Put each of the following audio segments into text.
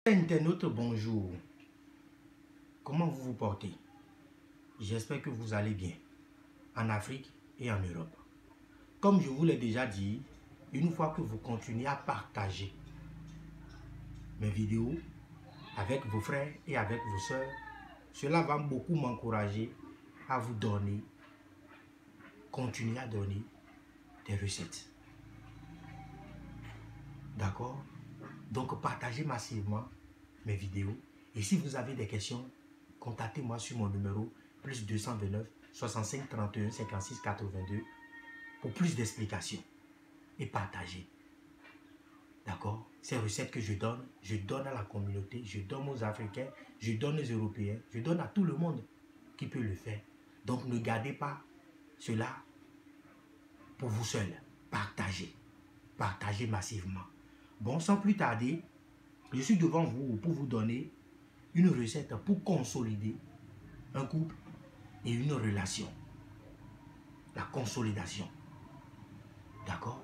Internautes, bonjour. Comment vous vous portez? J'espère que vous allez bien en Afrique et en Europe. Comme je vous l'ai déjà dit, une fois que vous continuez à partager mes vidéos avec vos frères et avec vos soeurs, cela va beaucoup m'encourager à vous donner, continuer à donner des recettes. D'accord? Donc partagez massivement mes vidéos. Et si vous avez des questions, contactez-moi sur mon numéro plus 229 65 31 56 82 pour plus d'explications et partagez. D'accord? Ces recettes que je donne à la communauté, je donne aux Africains, je donne aux Européens, je donne à tout le monde qui peut le faire. Donc ne gardez pas cela pour vous seul. Partagez. Partagez massivement. Bon, sans plus tarder, je suis devant vous pour vous donner une recette pour consolider un couple et une relation. La consolidation. D'accord?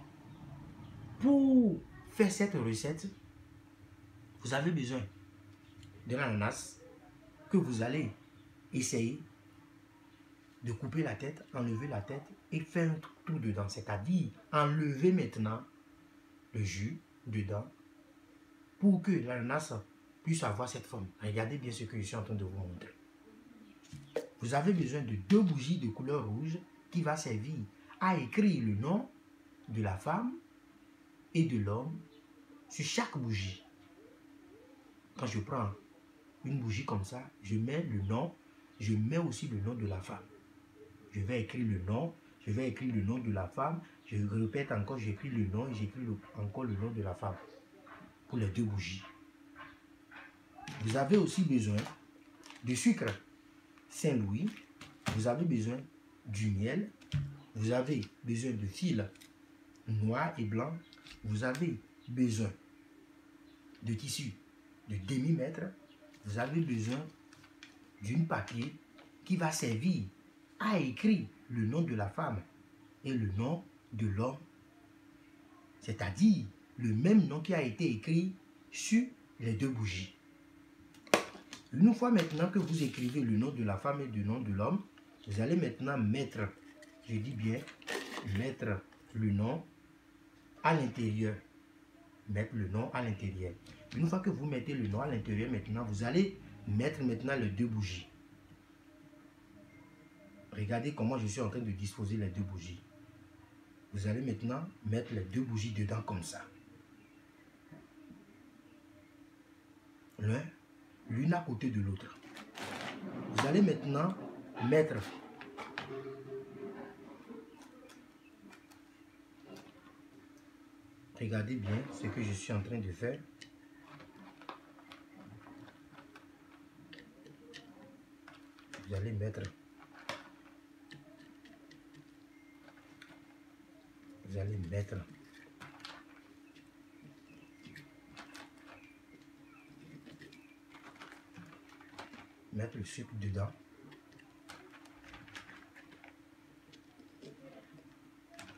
Pour faire cette recette, vous avez besoin de l'ananas que vous allez essayer de couper la tête, enlever la tête et faire un trou dedans. C'est-à-dire enlever maintenant le jus dedans pour que l'ananas puisse avoir cette forme. Regardez bien ce que je suis en train de vous montrer. Vous avez besoin de 2 bougies de couleur rouge qui va servir à écrire le nom de la femme et de l'homme sur chaque bougie. Quand je prends une bougie comme ça, je mets le nom, je mets aussi le nom de la femme. Je vais écrire le nom, je vais écrire le nom de la femme, je répète encore, j'écris le nom et j'écris encore le nom de la femme pour les 2 bougies. Vous avez aussi besoin de sucre Saint-Louis, vous avez besoin du miel, vous avez besoin de fil noir et blanc, vous avez besoin de tissu de demi-mètre, vous avez besoin d'une papier qui va servir à écrire le nom de la femme et le nom de l'homme, c'est-à-dire le même nom qui a été écrit sur les 2 bougies. Une fois maintenant que vous écrivez le nom de la femme et le nom de l'homme, vous allez maintenant mettre, je dis bien, mettre le nom à l'intérieur. Mettre le nom à l'intérieur. Une fois que vous mettez le nom à l'intérieur maintenant, vous allez mettre maintenant les 2 bougies. Regardez comment je suis en train de disposer les 2 bougies. Vous allez maintenant mettre les 2 bougies dedans comme ça. L'une à côté de l'autre. Vous allez maintenant mettre regardez bien ce que je suis en train de faire. Vous allez mettre le sucre dedans.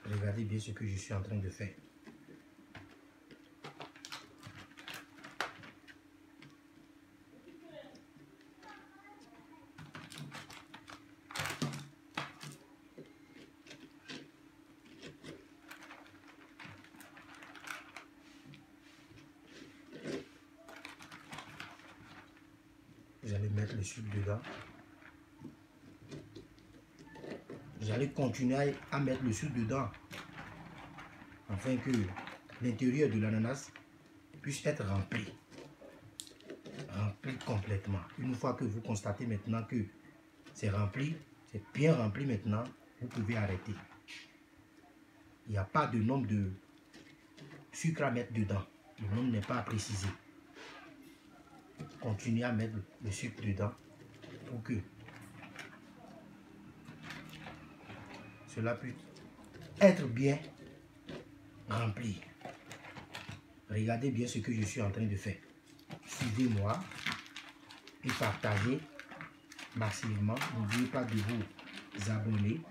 Regardez bien ce que je suis en train de faire. Vous allez mettre le sucre dedans. Vous allez continuer à mettre le sucre dedans afin que l'intérieur de l'ananas puisse être rempli. Rempli complètement. Une fois que vous constatez maintenant que c'est rempli, c'est bien rempli maintenant, vous pouvez arrêter. Il n'y a pas de nombre de sucre à mettre dedans. Le nombre n'est pas à préciser. Continuez à mettre le sucre dedans pour que cela puisse être bien rempli. Regardez bien ce que je suis en train de faire. Suivez-moi et partagez massivement. N'oubliez pas de vous abonner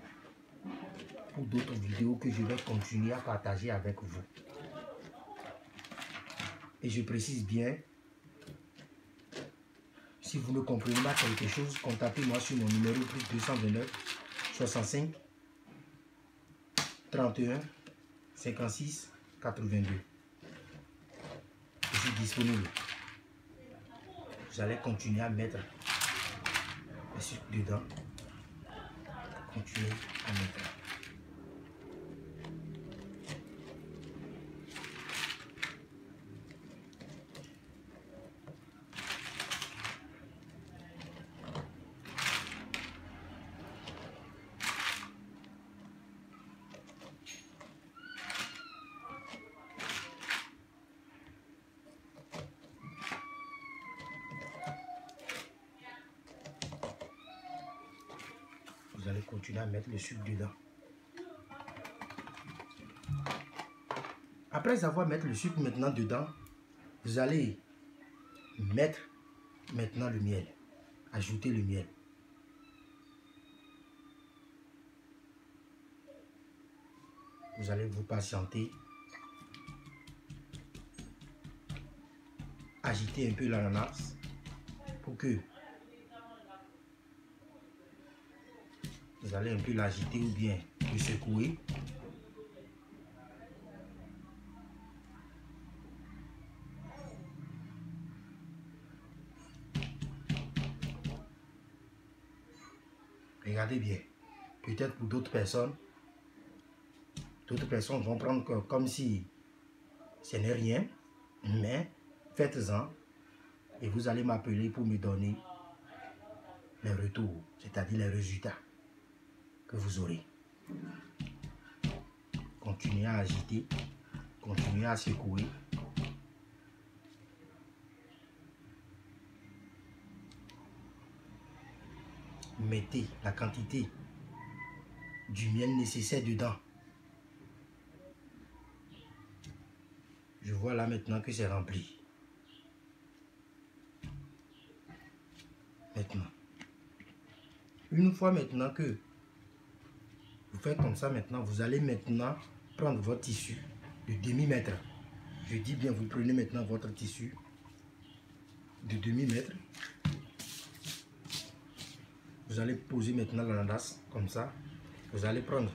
pour d'autres vidéos que je vais continuer à partager avec vous. Et je précise bien Si vous ne comprenez pas quelque chose, contactez-moi sur mon numéro plus 229 65 31 56 82. Je suis disponible. Vous allez continuer à mettre les sucres dedans. Continuez à mettre. Vous allez continuer à mettre le sucre dedans. Après avoir mis le sucre maintenant dedans, vous allez mettre maintenant le miel. Ajouter le miel. Vous allez vous patienter. Agiter un peu l'ananas pour que vous allez un peu l'agiter ou bien le secouer. Regardez bien. Peut-être pour d'autres personnes vont prendre comme si ce n'est rien, mais faites-en et vous allez m'appeler pour me donner les retours, c'est-à-dire les résultats que vous aurez. Continuez à agiter, continuez à secouer. Mettez la quantité du miel nécessaire dedans. Je vois là maintenant que c'est rempli. Maintenant. Une fois maintenant que vous faites comme ça maintenant, vous allez maintenant prendre votre tissu de demi-mètre. Je dis bien, vous prenez maintenant votre tissu de demi-mètre. Vous allez poser maintenant l'ananas comme ça. Vous allez prendre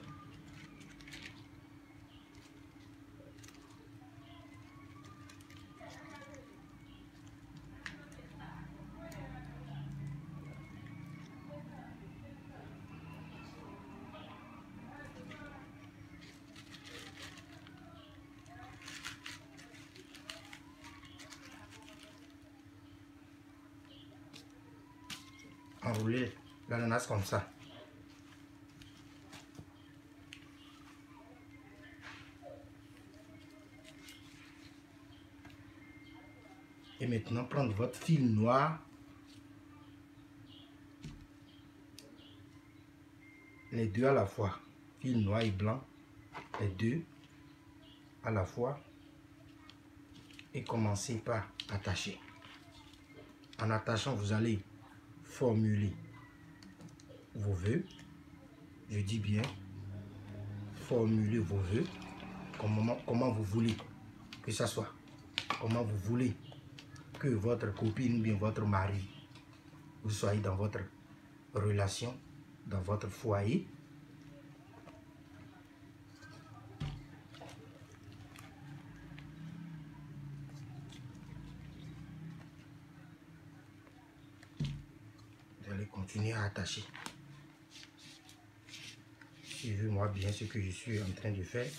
enrouler l'ananas comme ça. Et maintenant prendre votre fil noir, les deux à la fois, fil noir et blanc, les deux à la fois, et commencez par attacher. En attachant, vous allez formuler vos vœux. Je dis bien, formuler vos vœux, comment vous voulez que ça soit, comment vous voulez que votre copine ou bien votre mari, vous soyez dans votre relation, dans votre foyer. Vous allez continuer à attacher. Suivez-moi bien ce que je suis en train de faire.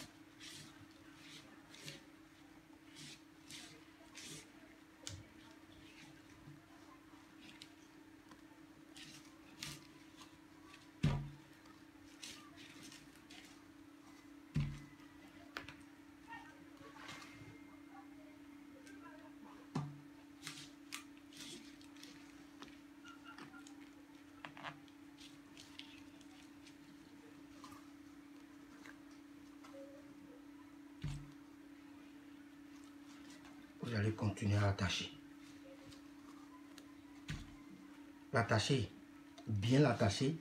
Vous allez continuer à attacher. L'attacher, bien l'attacher,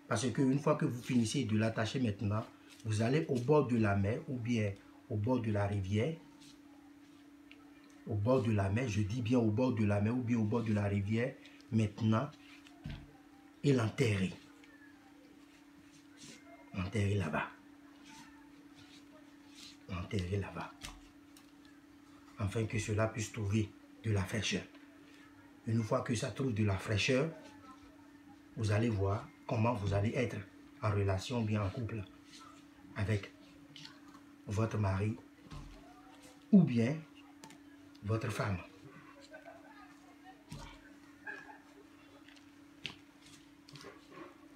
parce que une fois que vous finissez de l'attacher maintenant, vous allez au bord de la mer ou bien au bord de la rivière. Au bord de la mer, je dis bien au bord de la mer ou bien au bord de la rivière, maintenant et l'enterrer. L'enterrer là-bas. L'enterrer là-bas. Afin que cela puisse trouver de la fraîcheur. Une fois que ça trouve de la fraîcheur, vous allez voir comment vous allez être en relation, bien en couple, avec votre mari ou bien votre femme.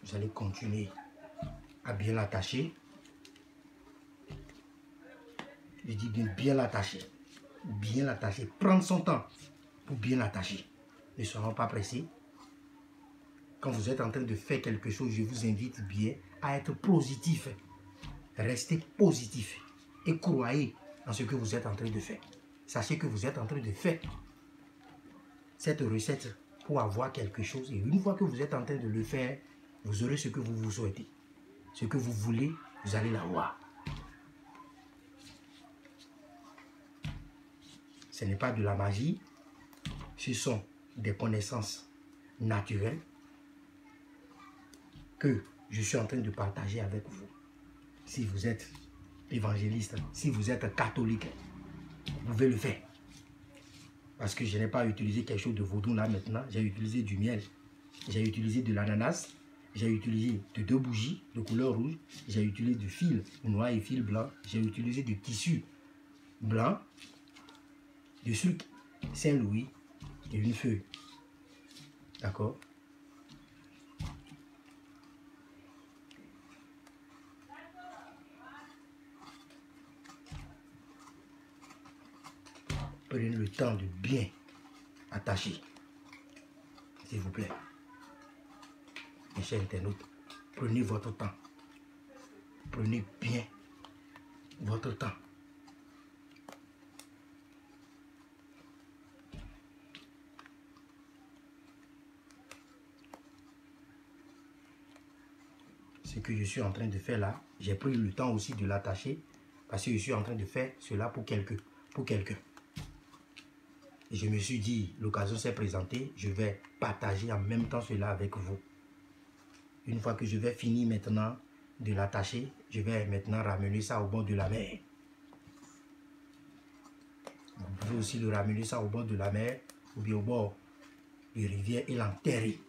Vous allez continuer à bien l'attacher. Je dis bien l'attacher. Bien l'attacher. Prendre son temps pour bien l'attacher. Ne soyons pas pressés. Quand vous êtes en train de faire quelque chose, je vous invite bien à être positif. Restez positif et croyez en ce que vous êtes en train de faire. Sachez que vous êtes en train de faire cette recette pour avoir quelque chose. Et une fois que vous êtes en train de le faire, vous aurez ce que vous vous souhaitez. Ce que vous voulez, vous allez l'avoir. Ce n'est pas de la magie. Ce sont des connaissances naturelles que je suis en train de partager avec vous. Si vous êtes évangéliste, si vous êtes catholique, vous pouvez le faire. Parce que je n'ai pas utilisé quelque chose de vaudou là maintenant. J'ai utilisé du miel. J'ai utilisé de l'ananas. J'ai utilisé de 2 bougies de couleur rouge. J'ai utilisé du fil noir et fil blanc. J'ai utilisé du tissu blanc, du sucre Saint-Louis et une feuille. D'accord? Prenez le temps de bien attacher. S'il vous plaît. Mes chers internautes, prenez votre temps. Prenez bien votre temps. Ce que je suis en train de faire là, j'ai pris le temps aussi de l'attacher parce que je suis en train de faire cela pour quelqu'un. Et je me suis dit, l'occasion s'est présentée, je vais partager en même temps cela avec vous. Une fois que je vais finir maintenant de l'attacher, je vais maintenant ramener ça au bord de la mer. Vous pouvez aussi le ramener ça au bord de la mer ou bien au bord de la rivière et l'enterrer.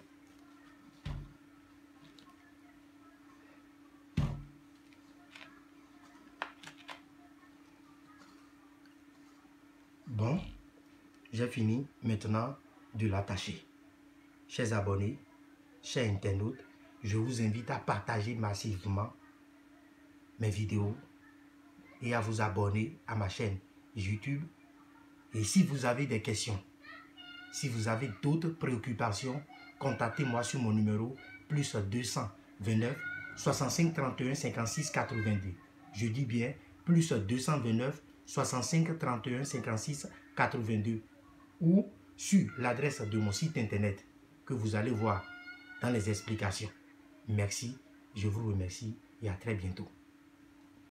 Bon, j'ai fini maintenant de l'attacher. Chers abonnés, chers internautes, je vous invite à partager massivement mes vidéos et à vous abonner à ma chaîne YouTube. Et si vous avez des questions, si vous avez d'autres préoccupations, contactez-moi sur mon numéro plus 229 65 31 56 82. Je dis bien plus 229 65 31 56 82 ou sur l'adresse de mon site internet que vous allez voir dans les explications. Merci, je vous remercie et à très bientôt.